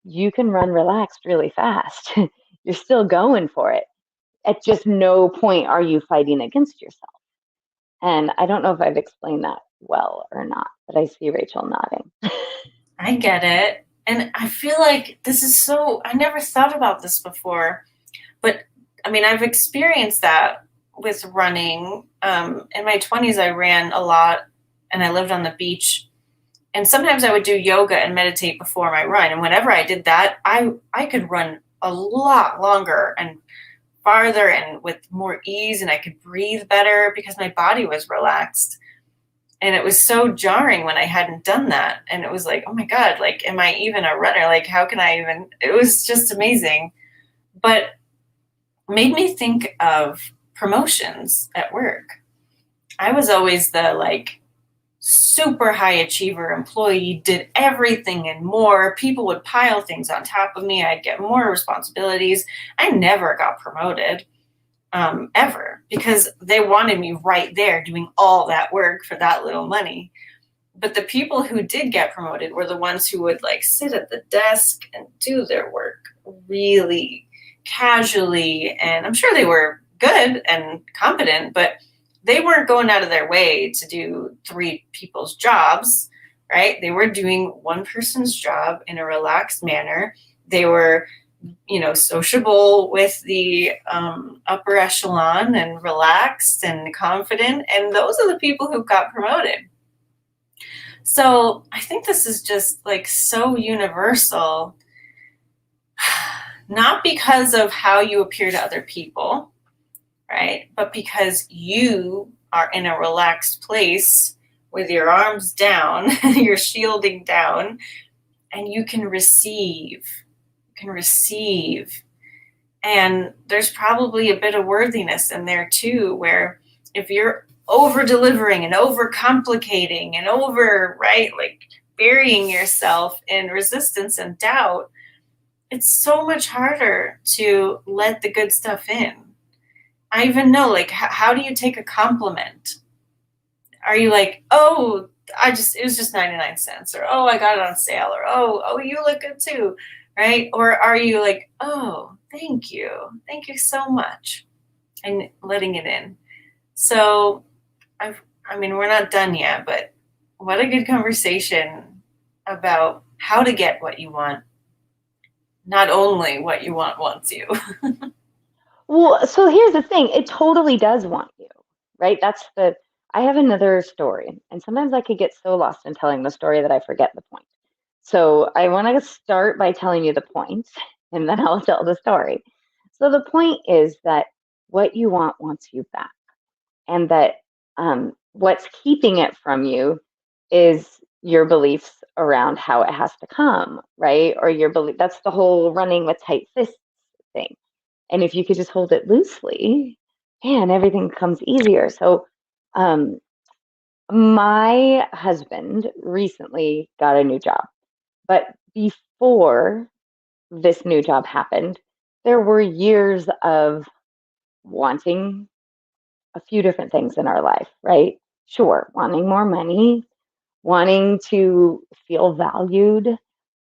B: you can run relaxed really fast. You're still going for it. At just no point are you fighting against yourself. And I don't know if I've explained that well or not, but I see Rachel nodding.
A: I get it. And I feel like this is so, I never thought about this before, but I mean, I've experienced that with running. In my 20s, I ran a lot and I lived on the beach. And sometimes I would do yoga and meditate before my run. And whenever I did that, I could run a lot longer and farther and with more ease, and I could breathe better because my body was relaxed. And it was so jarring when I hadn't done that. And it was like, oh my God, like, am I even a runner? Like, how can I even? It was just amazing. But made me think of promotions at work. I was always the like super high achiever employee, did everything and more. People would pile things on top of me. I'd get more responsibilities. I never got promoted, ever, because they wanted me right there doing all that work for that little money. But the people who did get promoted were the ones who would like sit at the desk and do their work really casually. And I'm sure they were good and competent, but they weren't going out of their way to do three people's jobs, right? They were doing one person's job in a relaxed manner. They were, sociable with the upper echelon and relaxed and confident. And those are the people who got promoted. So I think this is just like so universal, not because of how you appear to other people, right? But because you are in a relaxed place with your arms down, your shielding down, and you can receive. You can receive. And there's probably a bit of worthiness in there too, where if you're over delivering and over complicating and right, like burying yourself in resistance and doubt, it's so much harder to let the good stuff in. I even know, like, how do you take a compliment? Are you like, oh, it was just 99 cents, or oh, I got it on sale, or oh, you look good too, right? Or are you like, oh, thank you so much, and letting it in? So, we're not done yet, but what a good conversation about how to get what you want, not only what you want wants you.
B: Well, so here's the thing. It totally does want you, right? I have another story, and sometimes I could get so lost in telling the story that I forget the point. So I want to start by telling you the point, and then I'll tell the story. So the point is that what you want wants you back, and that what's keeping it from you is your beliefs around how it has to come, right? Or your belief. That's the whole running with tight fists thing. And if you could just hold it loosely, man, everything comes easier. So, um, my husband recently got a new job, but before this new job happened, there were years of wanting a few different things in our life, right? Sure, wanting more money, wanting to feel valued,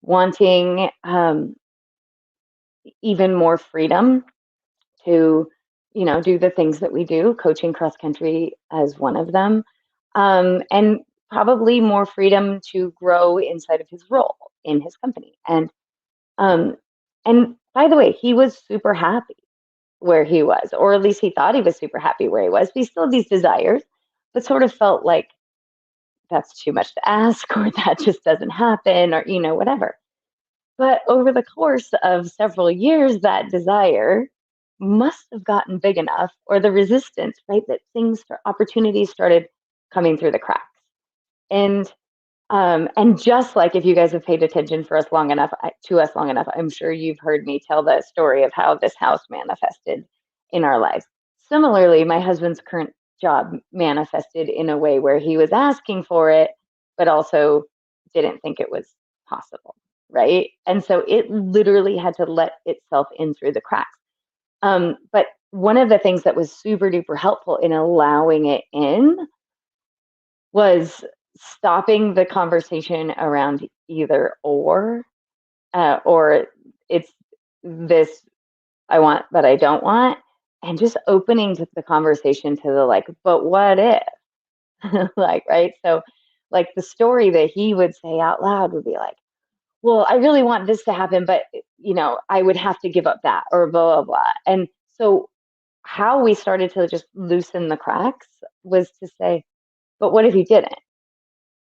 B: wanting even more freedom to do the things that we do, coaching cross country as one of them, and probably more freedom to grow inside of his role in his company. Um, and by the way, he was super happy where he was, or at least he thought he was super happy where he was. But he still had these desires, but sort of felt like that's too much to ask, or that just doesn't happen, or whatever. But over the course of several years, that desire must have gotten big enough, or the resistance, right? That opportunities started coming through the cracks. And just like if you guys have paid attention for us long enough, to us long enough, I'm sure you've heard me tell the story of how this house manifested in our lives. Similarly, my husband's current job manifested in a way where he was asking for it, but also didn't think it was possible, right? And so it literally had to let itself in through the cracks. But one of the things that was super duper helpful in allowing it in was stopping the conversation around either or it's this I want, but I don't want, and just opening the conversation to the like, but what if? Like, right? So, like, the story that he would say out loud would be like, well, I really want this to happen, but I would have to give up that, or blah blah blah. And so how we started to just loosen the cracks was to say, but what if he didn't?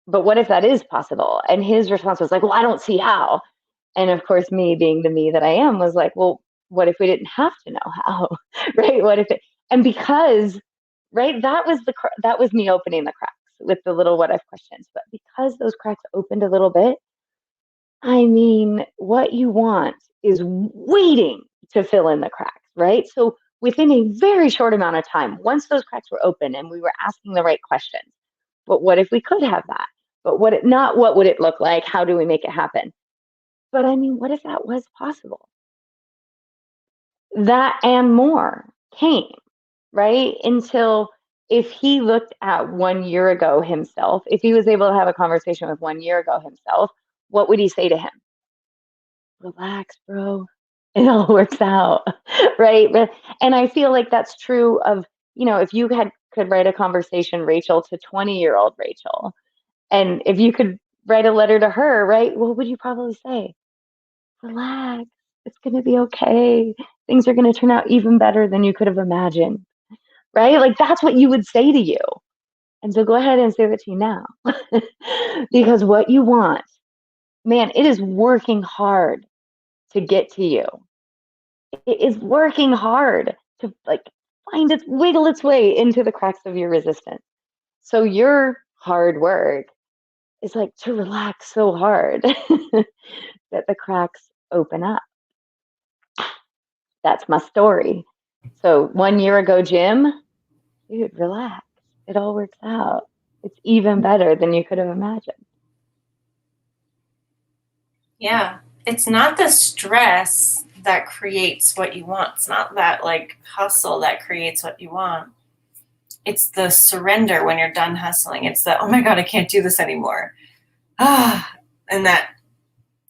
B: But what if that is possible? And his response was like, well, I don't see how. And of course, me being the me that I am was like, well, what if we didn't have to know how? Right? What if it, and because, right, that was me opening the cracks with the little what if questions. But because those cracks opened a little bit, I mean, what you want is waiting to fill in the cracks, right? So within a very short amount of time, once those cracks were open and we were asking the right questions, but what if we could have that? But what would it look like? How do we make it happen? But I mean, what if that was possible? That and more came, right? Until if he looked at 1 year ago himself, if he was able to have a conversation with 1 year ago himself, what would he say to him? Relax, bro. It all works out, right? And I feel like that's true of, if you could write a conversation, Rachel, to 20-year-old Rachel, and if you could write a letter to her, right? What would you probably say? Relax. It's going to be okay. Things are going to turn out even better than you could have imagined, right? Like that's what you would say to you. And so go ahead and say that to you now. Because what you want, man, it is working hard to get to you. It is working hard to like wiggle its way into the cracks of your resistance. So your hard work is like to relax so hard that the cracks open up. That's my story. So 1 year ago, Jim, dude, relax. It all works out. It's even better than you could have imagined.
A: Yeah. It's not the stress that creates what you want. It's not that like hustle that creates what you want. It's the surrender when you're done hustling. It's the, oh my God, I can't do this anymore. And that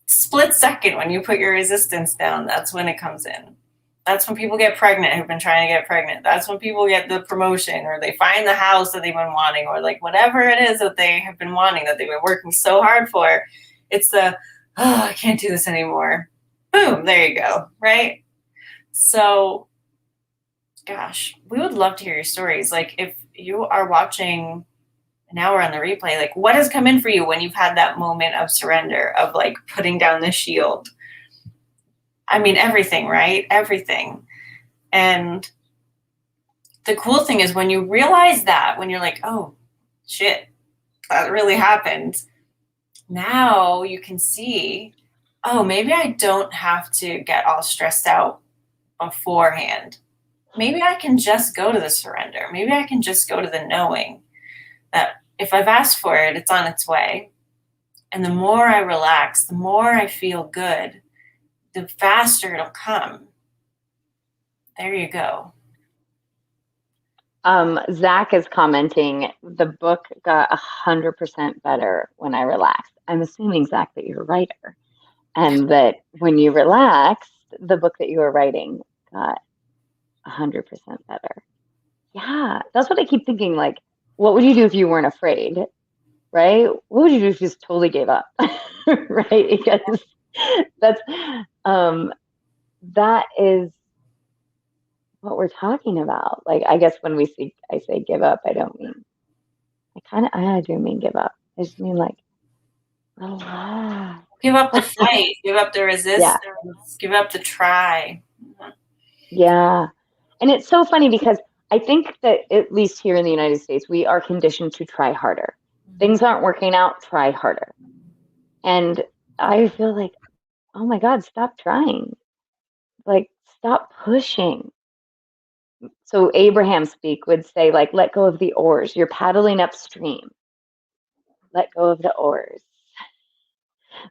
A: split second when you put your resistance down, that's when it comes in. That's when people get pregnant who've been trying to get pregnant. That's when people get the promotion, or they find the house that they've been wanting, or like whatever it is that they have been wanting, that they've been working so hard for. It's the, oh, I can't do this anymore. Boom, there you go, right? So, gosh, we would love to hear your stories. Like if you are watching now we're on the replay, like what has come in for you when you've had that moment of surrender, of like putting down the shield? I mean, everything, right? Everything. And the cool thing is when you realize that, when you're like, oh shit, that really happened. Now you can see, oh, maybe I don't have to get all stressed out beforehand. Maybe I can just go to the surrender. Maybe I can just go to the knowing that if I've asked for it, it's on its way. And the more I relax, the more I feel good, the faster it'll come. There you go.
B: Zach is commenting, the book got 100% better when I relaxed. I'm assuming, Zach, that you're a writer, and that when you relaxed, the book that you were writing got 100% better. Yeah, that's what I keep thinking. Like, what would you do if you weren't afraid? Right? What would you do if you just totally gave up? Right? Because that's that is what we're talking about. Like, I guess when I say give up, I don't mean I do mean give up. I just mean like relax.
A: Give up the fight, give up the
B: Yeah.
A: resistance, give up the try.
B: Yeah. And it's so funny because I think that at least here in the United States, we are conditioned to try harder.
A: Mhm.
B: Things aren't working out, try harder. And I feel like, oh my God, stop trying. Like, stop pushing. So Abraham speak would say, like, let go of the oars. You're paddling upstream. Let go of the oars.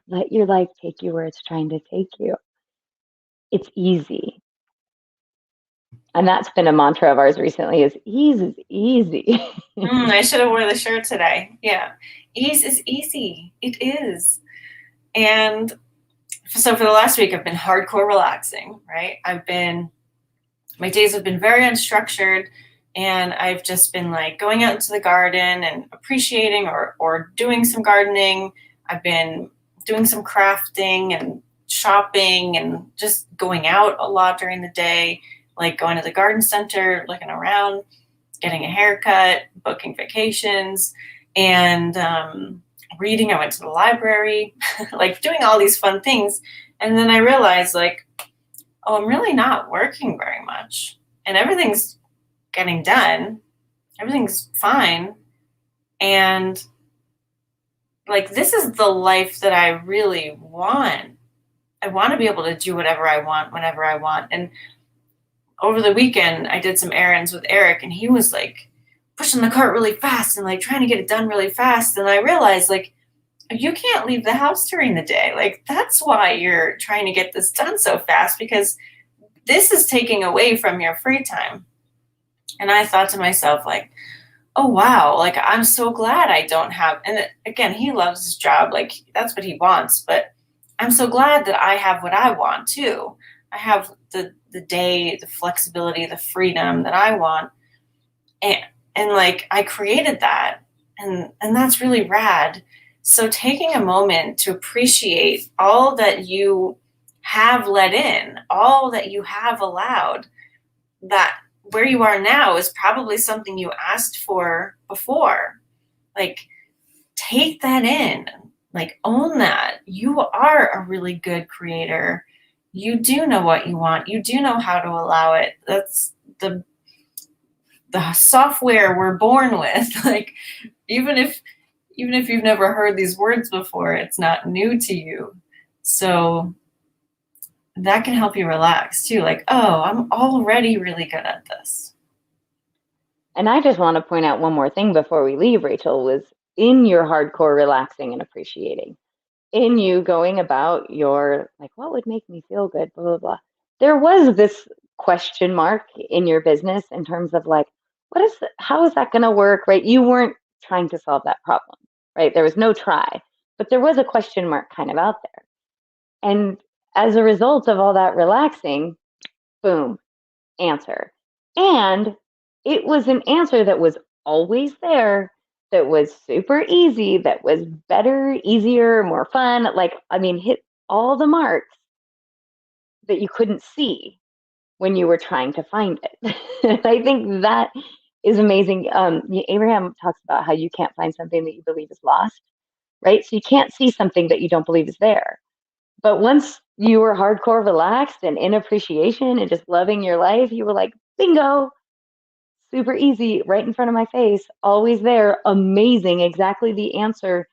B: Let your life take you where it's trying to take you. It's easy. And that's been a mantra of ours recently is ease is easy.
A: I should have worn the shirt today. Yeah. Ease is easy. It is. And so for the last week, I've been hardcore relaxing, right? My days have been very unstructured, and I've just been like going out into the garden and appreciating or doing some gardening. I've been doing some crafting and shopping and just going out a lot during the day, like going to the garden center, looking around, getting a haircut, booking vacations, and reading. I went to the library, like doing all these fun things. And then I realized, like, oh, I'm really not working very much. And everything's getting done, everything's fine. And like, this is the life that I really want. I want to be able to do whatever I want whenever I want. And over the weekend, I did some errands with Eric, and he was like pushing the cart really fast and like trying to get it done really fast. And I realized, like, you can't leave the house during the day. Like, that's why you're trying to get this done so fast, because this is taking away from your free time. And I thought to myself, like, oh, wow, like, I'm so glad I don't have, and again, he loves his job. Like, that's what he wants. But I'm so glad that I have what I want too. I have the day, the flexibility, the freedom that I want. And, and like, I created that. And that's really rad. So taking a moment to appreciate all that you have let in, all that you have allowed, that where you are now is probably something you asked for before. Like, take that in, like, own that. You are a really good creator. You do know what you want. You do know how to allow it. That's the software we're born with. Like, even if you've never heard these words before, it's not new to you. So that can help you relax too. Like, oh, I'm already really good at this.
B: And I just want to point out one more thing before we leave, Rachel, was in your hardcore relaxing and appreciating, in you going about your, like, what would make me feel good, blah, blah, blah. There was this question mark in your business in terms of like, how is that going to work, right? You weren't trying to solve that problem, right? There was no try, but there was a question mark kind of out there. And as a result of all that relaxing, boom, answer. And it was an answer that was always there, that was super easy, that was better, easier, more fun. Like, I mean, hit all the marks that you couldn't see when you were trying to find it. I think that is amazing. Abraham talks about how you can't find something that you believe is lost, right? So you can't see something that you don't believe is there. But once you were hardcore relaxed and in appreciation and just loving your life, you were like, bingo, super easy, right in front of my face, always there, amazing, exactly the answer,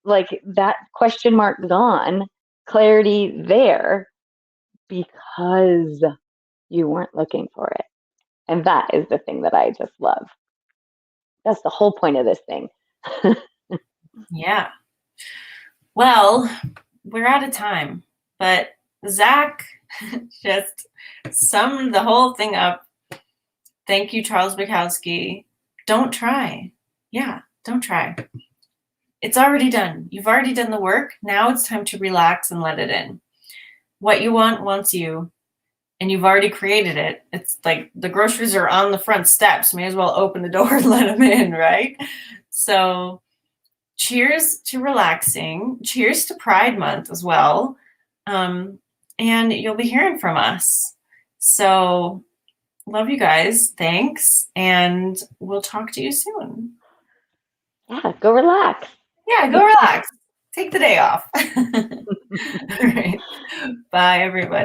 B: like that question mark gone, clarity there, because you weren't looking for it. And that is the thing that I just love. That's the whole point of this thing.
A: Yeah. Well, we're out of time, but Zach just summed the whole thing up. Thank you, Charles Bukowski. Don't try. Yeah, don't try. It's already done. You've already done the work. Now it's time to relax and let it in. What you want wants you, and you've already created it. It's like the groceries are on the front steps. May as well open the door and let them in, right? So cheers to relaxing. Cheers to Pride Month as well. And you'll be hearing from us. So love you guys. Thanks. And we'll talk to you soon.
B: Yeah, go relax.
A: Yeah, go relax. Take the day off. All right. Bye, everybody.